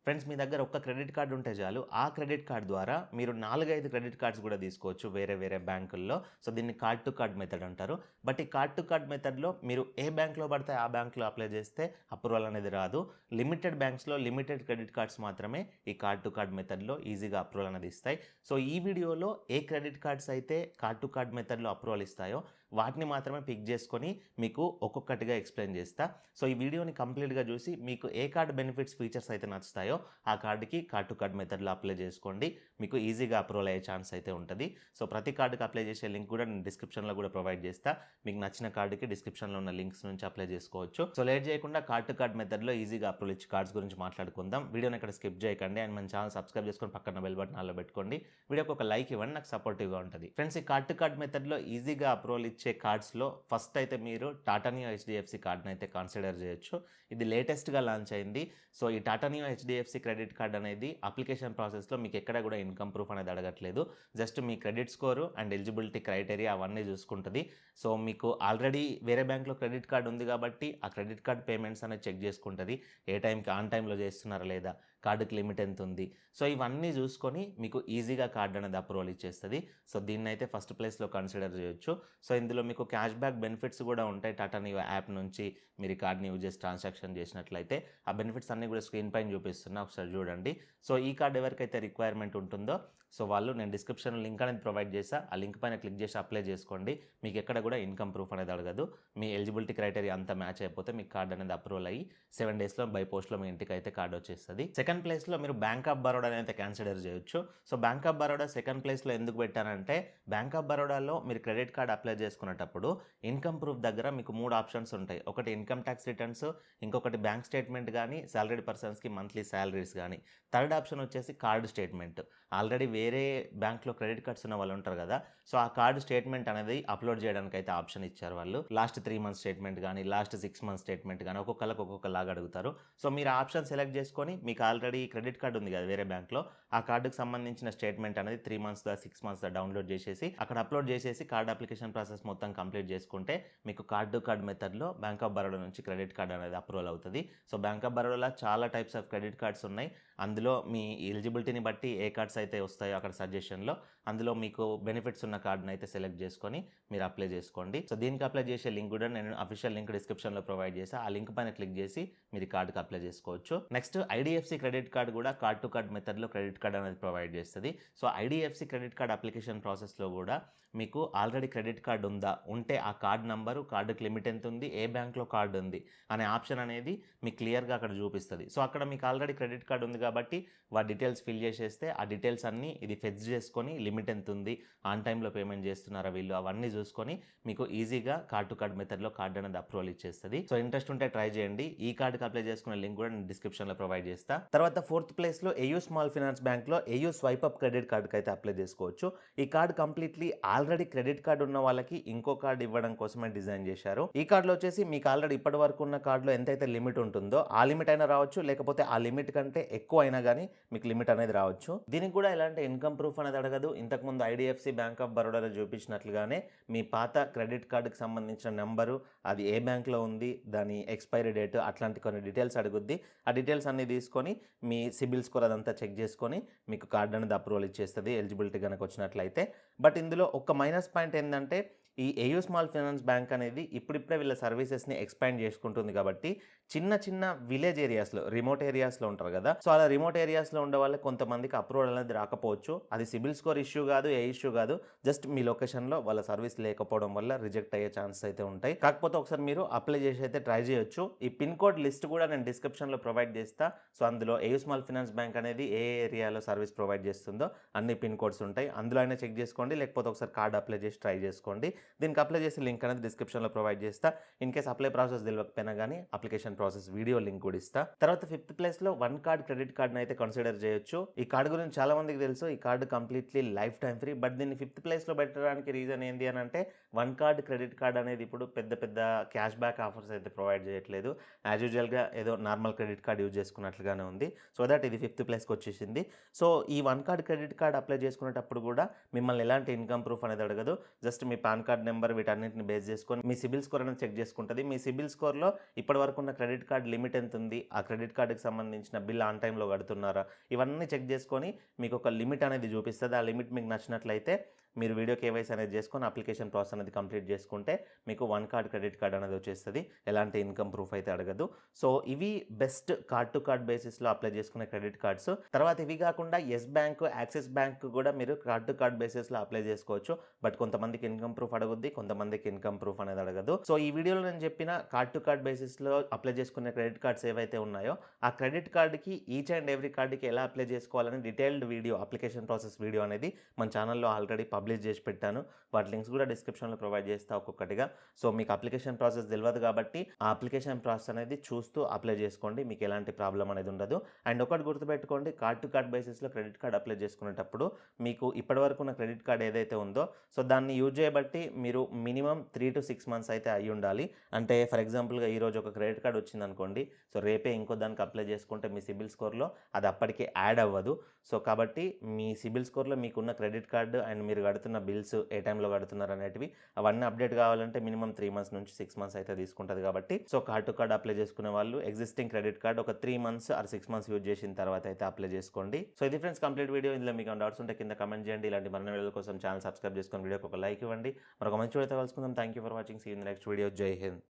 Friends మీ దగ్గర ఒక్క credit card ఉంటే చాలు, ఆ క్రెడిట్ కార్డ్ ద్వారా మీరు 4-5 క్రెడిట్ కార్డ్స్ కూడా తీసుకోవచ్చు వేరే వేరే బ్యాంకుల్లో. సో దీన్ని కార్డ్ టు కార్డ్ మెథడ్ అంటారు. బట్ ఈ కార్డ్ టు కార్డ్ మెథడ్లో మీరు ఏ బ్యాంక్లో పడితే ఆ బ్యాంక్లో అప్లై చేస్తే అప్రూవల్ అనేది రాదు. లిమిటెడ్ బ్యాంక్స్లో లిమిటెడ్ క్రెడిట్ కార్డ్స్ మాత్రమే ఈ కార్డ్ టు కార్డ్ మెథడ్లో ఈజీగా అప్రూవల్ అనేది ఇస్తాయి. సో ఈ వీడియోలో ఏ క్రెడిట్ కార్డ్స్ అయితే కార్డ్ టు కార్డ్ మెథడ్లో అప్రూవల్ ఇస్తాయో వాటిని మాత్రమే పిక్ చేసుకొని మీకు ఒక్కొక్కటిగా ఎక్స్ప్లెయిన్ చేస్తా. సో ఈ వీడియోని కంప్లీట్గా చూసి మీకు ఏ కార్డ్ బెనిఫిట్స్ ఫీచర్స్ అయితే నచ్చుతాయో ఆ కార్డుకి కార్డ్ టు కార్డ్ మెథడ్లో అప్లై చేసుకోండి. మీకు ఈజీగా అప్రూవల్ అయ్యే ఛాన్స్ అయితే ఉంటుంది. సో ప్రతి కార్డుకి అప్లై చేసే లింక్ కూడా నేను డిస్క్రిప్షన్లో కూడా ప్రొవైడ్ చేస్తా. మీకు నచ్చిన కార్డుకి డిస్క్రిప్షన్లో ఉన్న లింక్స్ నుంచి అప్లై చేసుకోవచ్చు. సో లేట్ చేయకుండా కార్డ్ టు కార్డ్ మెథడ్లో ఈజీగా అప్రూవల్ ఇచ్చే కార్డ్స్ గురించి మాట్లాడుకుందాం. వీడియోని ఎక్కడ స్కిప్ చేయకండి అండ్ మన ఛానల్ సబ్స్క్రైబ్ చేసుకొని పక్కన బెల్ బటన్ ఆల్లో పెట్టుకోండి. వీడియోకి ఒక లైక్ ఇవ్వండి, నాకు సపోర్టివ్గా ఉంటుంది. ఫ్రెండ్స్ ఈ కార్డ్ టు కార్డ్ మెథడ్లో ఈజీగా అప్రూవల్ ఇచ్చే కార్డ్స్లో ఫస్ట్ అయితే మీరు టాటా నియో హెచ్డిఎఫ్సి కార్డ్ని అయితే కన్సిడర్ చేయొచ్చు. ఇది లేటెస్ట్గా లాంచ్ అయింది. సో ఈ Tata neo HDFC credit card అనేది అప్లికేషన్ ప్రాసెస్లో మీకు ఎక్కడ కూడా ఇన్కమ్ ప్రూఫ్ అనేది అడగట్లేదు. Just me credit score and eligibility criteria అవన్నీ చూసుకుంటుంది. సో మీకు ఆల్రెడీ వేరే బ్యాంక్లో క్రెడిట్ కార్డ్ ఉంది కాబట్టి ఆ క్రెడిట్ కార్డ్ పేమెంట్స్ అనేది చెక్ చేసుకుంటుంది. ఏ టైంకి ఆన్ టైంలో చేస్తున్నారా లేదా, కార్డుకి లిమిట్ ఎంత ఉంది, సో ఇవన్నీ చూసుకొని మీకు ఈజీగా కార్డ్ అనేది అప్రూవల్ ఇచ్చేస్తుంది. సో దీన్ని అయితే ఫస్ట్ ప్లేస్లో కన్సిడర్ చేయొచ్చు. సో ఇందులో మీకు క్యాష్ బ్యాక్ బెనిఫిట్స్ కూడా ఉంటాయి. టాటా నియో యాప్ నుంచి మీరు ఈ కార్డ్ని యూజ్ చేసి ట్రాన్సాక్షన్ చేసినట్లయితే ఆ బెనిఫిట్స్ అన్నీ కూడా స్క్రీన్ పైన చూపిస్తున్నా, ఒకసారి చూడండి. సో ఈ కార్డ్ ఎవరికైతే రిక్వైర్మెంట్ ఉంటుందో సో వాళ్ళు నేను డిస్క్రిప్షన్లో లింక్ అనేది ప్రొవైడ్ చేసా, ఆ లింక్ పైన క్లిక్ చేసి అప్లై చేసుకోండి. మీకు ఎక్కడ కూడా ఇన్కమ్ ప్రూఫ్ అనేది అడగదు. మీ ఎలిజిబిలిటీ క్రైటీరియా అంతా మ్యాచ్ అయిపోతే మీకు కార్డ్ అనేది అప్రూవల్ అయ్యి 7 డేస్లో బై పోస్ట్లో మీ ఇంటికి అయితే కార్డ్ వచ్చేస్తుంది. సెకండ్ ప్లేస్లో మీరు బ్యాంక్ ఆఫ్ బరోడా అయితే కన్సిడర్ చేయొచ్చు. So bank of Baroda second ప్లేస్లో ఎందుకు పెట్టానంటే బ్యాంక్ ఆఫ్ బరోడాలో మీరు క్రెడిట్ కార్డ్ అప్లై చేసుకునేటప్పుడు ఇన్కమ్ ప్రూఫ్ దగ్గర మీకు 3 ఆప్షన్స్ ఉంటాయి. ఒకటి ఇన్కమ్ ట్యాక్స్ రిటర్న్స్, ఇంకొకటి బ్యాంక్ స్టేట్మెంట్ కానీ సాలరీడ్ పర్సన్స్కి మంత్లీ శాలరీస్ కానీ, థర్డ్ ఆప్షన్ వచ్చేసి కార్డ్ స్టేట్మెంట్. ఆల్రెడీ వేరే బ్యాంక్లో క్రెడిట్ కార్డ్స్ ఉన్న వాళ్ళు ఉంటారు కదా, సో ఆ కార్డు స్టేట్మెంట్ అనేది అప్లోడ్ చేయడానికి అయితే ఆప్షన్ ఇచ్చారు వాళ్ళు. లాస్ట్ 3 మంత్స్ స్టేట్మెంట్ కానీ లాస్ట్ 6 మంత్స్ స్టేట్మెంట్ కానీ ఒక్కొక్కరికి ఒక్కొక్కలాగా అడుగుతారు. సో మీరు ఆప్షన్ సెలెక్ట్ చేసుకొని మీకు ఆల్రెడీ క్రెడిట్ కార్డు ఉంది కదా వేరే బ్యాంక్లో, ఆ కార్డుకి సంబంధించిన స్టేట్మెంట్ అనేది 3 మంత్స్ 6 మంత్స్ డౌన్లోడ్ చేసేసి అక్కడ అప్లోడ్ చేసేసి కార్డ్ అప్లికేషన్ ప్రాసెస్ మొత్తం కంప్లీట్ చేసుకుంటే మీకు కార్డ్ టు కార్డ్ మెథడ్లో బ్యాంక్ ఆఫ్ బరోడా నుంచి క్రెడిట్ కార్డ్ అనేది అప్రూవల్ అవుతుంది. సో బ్యాంక్ ఆఫ్ బరోడాలో చాలా టైప్స్ ఆఫ్ క్రెడిట్ కార్డ్స్ ఉన్నాయి. అందులో మీ ఎలిజిబిలిటీని బట్టి ఏ కార్డ్స్ అయితే వస్తాయో అక్కడ సజెషన్లో అందులో మీకు బెనిఫిట్స్ ఉన్న కార్డుని అయితే సెలెక్ట్ చేసుకొని మీరు అప్లై చేసుకోండి. సో దీనికి అప్లై చేసే లింక్ కూడా నేను అఫీషియల్ లింక్ డిస్క్రిప్షన్లో ప్రొవైడ్ చేసి ఆ లింక్ పైన క్లిక్ చేసి మీరు కార్డుకి అప్లై చేసుకోవచ్చు. నెక్స్ట్ ఐడిఎఫ్సి క్రెడిట్ కార్డ్ కూడా కార్డ్ టు కార్డ్ మెథడ్లో క్రెడిట్ కార్డ్ అనేది ప్రొవైడ్ చేస్తుంది. So IDFC credit card application ప్రాసెస్లో కూడా మీకు ఆల్రెడీ క్రెడిట్ కార్డ్ ఉందా, ఉంటే ఆ కార్డ్ నంబరు, కార్డుకి లిమిట్ ఎంత ఉంది, ఏ బ్యాంక్లో కార్డు ఉంది అనే ఆప్షన్ అనేది మీకు క్లియర్గా అక్కడ చూపిస్తుంది. సో అక్కడ మీకు ఆల్రెడీ క్రెడిట్ కార్డు ఉంది కాబట్టి వాటి డీటెయిల్స్ ఫిల్ చేసేస్తే ఆ డీటెయిల్స్ అన్నీ ఇది ఫెచ్ చేసుకొని లిమిట్ ఎంత ఉంది, ఆన్ టైంలో పేమెంట్ చేస్తున్నారా వీళ్ళు, అవన్నీ చూసుకొని మీకు ఈజీగా కార్డ్ టు కార్డ్ మెథడ్లో కార్డ్ అనేది అప్రూవల్ ఇచ్చేస్తుంది. సో ఇంట్రెస్ట్ ఉంటే ట్రై చేయండి. ఈ కార్డుకి అప్లై చేసుకునే లింక్ కూడా నేను డిస్క్రిప్షన్లో ప్రొవైడ్ చేస్తా. తర్వాత 4th ప్లేస్లో ఏయూ స్మాల్ ఫైనాన్స్ బ్యాంక్లో ఏయూ స్వైప్ అప్ క్రెడిట్ కార్డుకి అయితే అప్లై చేసుకోవచ్చు. ఈ card completely already credit card ఉన్న వాళ్ళకి ఇంకో కార్డు ఇవ్వడం కోసమే డిజైన్ చేశారు. ఈ కార్డులో వచ్చేసి మీకు ఆల్రెడీ ఇప్పటి వరకు ఉన్న కార్డులో ఎంతైతే లిమిట్ ఉంటుందో ఆ లిమిట్ అయినా రావచ్చు, లేకపోతే ఆ లిమిట్ కంటే ఎక్కువ అయినా కానీ మీకు లిమిట్ అనేది రావచ్చు. దీనికి కూడా ఎలాంటి ఇన్కమ్ ప్రూఫ్ అనేది అడగదు. ఇంతకుముందు ఐడిఎఫ్సి బ్యాంక్ ఆఫ్ బరోడాలో చూపించినట్లుగానే మీ పాత క్రెడిట్ కార్డుకి సంబంధించిన నెంబరు, అది ఏ బ్యాంక్లో ఉంది, దాని ఎక్స్పైరీ డేట్, అట్లాంటి కొన్ని డీటెయిల్స్ అడుగుద్ది. ఆ డీటెయిల్స్ అన్ని తీసుకొని మీ సిబిల్ స్కోర్ అదంతా చెక్ చేసుకొని మీకు కార్డు అనేది అప్రూవల్ ఇచ్చేస్తుంది ఎలిజిబిలిటీ కనుక వచ్చినట్లయితే. బట్ ఇందులో ఒక మైనస్ పాయింట్ ఏంటంటే ఈ ఏయూ స్మాల్ ఫైనాన్స్ బ్యాంక్ అనేది ఇప్పుడిప్పుడే వీళ్ళ సర్వీసెస్ని ఎక్స్పాండ్ చేసుకుంటుంది కాబట్టి చిన్న చిన్న విలేజ్ ఏరియాస్లో, రిమోట్ ఏరియాస్లో ఉంటారు కదా, సో అలా రిమోట్ ఏరియాస్లో ఉండే వాళ్ళకి కొంతమందికి అప్రూవల్ అనేది రాకపోవచ్చు. అది సిబిల్ స్కోర్ ఇష్యూ కాదు, ఏ ఇష్యూ కాదు, జస్ట్ మీ లొకేషన్లో వాళ్ళ సర్వీస్ లేకపోవడం వల్ల రిజెక్ట్ అయ్యే ఛాన్సెస్ అయితే ఉంటాయి. కాకపోతే ఒకసారి మీరు అప్లై చేసి అయితే ట్రై చేయొచ్చు. ఈ పిన్ కోడ్ లిస్ట్ కూడా నేను డిస్క్రిప్షన్లో ప్రొవైడ్ చేస్తా. సో అందులో ఏయూ స్మాల్ ఫైనాన్స్ బ్యాంక్ అనేది ఏ ఏరియాలో సర్వీస్ ప్రొవైడ్ చేస్తుందో అన్ని పిన్ కోడ్స్ ఉంటాయి. అందులో అయినా చెక్ చేసుకోండి, లేకపోతే ఒకసారి కార్డ్ అప్లై చేసి ట్రై చేసుకోండి. దీనికి అప్లై చేసే లింక్ అనేది డిస్క్రిప్షన్లో ప్రొవైడ్ చేస్తా. ఇన్ కేస్ అప్లై ప్రాసెస్ తెలియకపోయినా కానీ అప్లికేషన్ ప్రాసెస్ వీడియో లింక్ కూడా ఇస్తా. తర్వాత 5th ప్లేస్లో 1 కార్డ్ క్రెడిట్ కార్డ్ని అయితే కన్సిడర్ చేయొచ్చు. ఈ కార్డు గురించి చాలా మందికి తెలుసు. ఈ card completely life time free. But దీన్ని 5th ప్లేస్లో పెట్టడానికి రీజన్ ఏంటి అని అంటే 1 కార్డ్ క్రెడిట్ కార్డ్ అనేది ఇప్పుడు పెద్ద పెద్ద క్యాష్ బ్యాక్ ఆఫర్స్ అయితే ప్రొవైడ్ చేయట్లేదు. యాజ్ యూజువల్గా ఏదో నార్మల్ క్రెడిట్ కార్డ్ యూజ్ చేసుకున్నట్లుగానే ఉంది. సో దట్ ఇది 5th ప్లేస్కి వచ్చేసింది. సో ఈ 1 కార్డ్ క్రెడిట్ కార్డ్ అప్లై చేసుకునేటప్పుడు కూడా మిమ్మల్ని ఎలాంటి ఇన్కమ్ ప్రూఫ్ అనేది అడగదు. జస్ట్ మీ పాన్ కార్డ్ నెంబర్ వీటన్నింటిని బేస్ చేసుకొని మీ సిబిల్ స్కోర్ అనేది చెక్ చేసుకుంటుంది. మీ సిబిల్ స్కోర్లో ఇప్పటి వరకు ఉన్న క్రెడిట్ క్రెడిట్ కార్డ్ లిమిట్ ఎంత ఉంది, ఆ క్రెడిట్ కార్డ్కి సంబంధించిన బిల్ ఆన్ టైంలో కడుతున్నారా, ఇవన్నీ చెక్ చేసుకొని మీకు ఒక లిమిట్ అనేది చూపిస్తుంది. ఆ లిమిట్ మీకు నచ్చినట్లయితే మీరు వీడియో కేవైసీ అనేది చేసుకొని అప్లికేషన్ ప్రాసెస్ అనేది కంప్లీట్ చేసుకుంటే మీకు 1 కార్డ్ క్రెడిట్ కార్డ్ అనేది వచ్చేస్తుంది. ఎలాంటి ఇన్కమ్ ప్రూఫ్ అయితే అడగదు. సో ఇవి బెస్ట్ కార్డ్ టు కార్డ్ బేసిస్లో అప్లై చేసుకునే క్రెడిట్ కార్డ్స్. తర్వాత ఇవి కాకుండా ఎస్ బ్యాంక్, యాక్సిస్ బ్యాంక్ కూడా మీరు కార్డ్ టు కార్డ్ బేసిస్లో అప్లై చేసుకోవచ్చు. బట్ కొంతమందికి ఇన్కమ్ ప్రూఫ్ అడగద్ది, కొంతమందికి ఇన్కమ్ ప్రూఫ్ అనేది అడగదు. సో ఈ వీడియోలో నేను చెప్పిన కార్డ్ టు కార్డ్ బేసిస్లో అప్లై చేసుకునే క్రెడిట్ కార్డ్స్ ఏవైతే ఉన్నాయో ఆ క్రెడిట్ కార్డ్కి ఈచ్ అండ్ ఎవ్రీ కార్డ్కి ఎలా అప్లై చేసుకోవాలని detailed video, application process video అనేది మన ఛానల్లో ఆల్రెడీ పబ్లిష్ చేసి పెట్టాను. వాటి లింక్స్ కూడా డిస్క్రిప్షన్లో ప్రొవైడ్ చేస్తా ఒక్కొక్కటిగా. సో మీకు అప్లికేషన్ ప్రాసెస్ తెలియదు కాబట్టి ఆ అప్లికేషన్ ప్రాసెస్ అనేది చూస్తూ అప్లై చేసుకోండి, మీకు ఎలాంటి ప్రాబ్లం అనేది ఉండదు. అండ్ ఒకటి గుర్తుపెట్టుకోండి, కార్డ్ టు కార్డ్ బేసిస్లో క్రెడిట్ కార్డ్ అప్లై చేసుకునేటప్పుడు మీకు ఇప్పటివరకు ఉన్న క్రెడిట్ కార్డ్ ఏదైతే ఉందో సో దాన్ని యూజ్ చేయబట్టి మీరు మినిమం 3 to 6 months అయితే అయి ఉండాలి. అంటే ఫర్ ఎగ్జాంపుల్గా ఈరోజు ఒక క్రెడిట్ కార్డ్ వచ్చింది అనుకోండి, సో రేపే ఇంకో దానికి అప్లై చేసుకుంటే మీ సిబిల్ స్కోర్లో అది అప్పటికే యాడ్ అవ్వదు. సో కాబట్టి మీ సిబిల్ స్కోర్లో మీకున్న క్రెడిట్ కార్డు అండ్ మీరు కడుతున్న బిల్స్ ఏ టైంలో కడుతున్నారు అనేటివి అవన్నీ అప్డేట్ కావాలంటే మినిమం 3 months నుంచి 6 months అయితే తీసుకుంటుంది. కాబట్టి so card to card apply చేసుకునే వాళ్ళు ఎగ్జిస్టింగ్ క్రెడిట్ కార్డ్ ఒక 3 months ఆర్ 6 months యూజ్ చేసిన తర్వాత అయితే అప్లై చేసుకోండి. సో ఇది ఫ్రెండ్స్ కంప్లీట్ వీడియో. ఇందులో మీకు డౌట్స్ ఉంటే కింద కమెంట్ చేయండి. ఇలాంటి మరిన్ని వీడియోల కోసం ఛానల్ సబ్స్క్రైబ్ చేసుకొని వీడియోకి ఒక లైక్ ఇవ్వండి. మరొక మంచి వీడియోతో కలుసుకుందాం. Thank you for watching. See you in the next video. జై హింద్.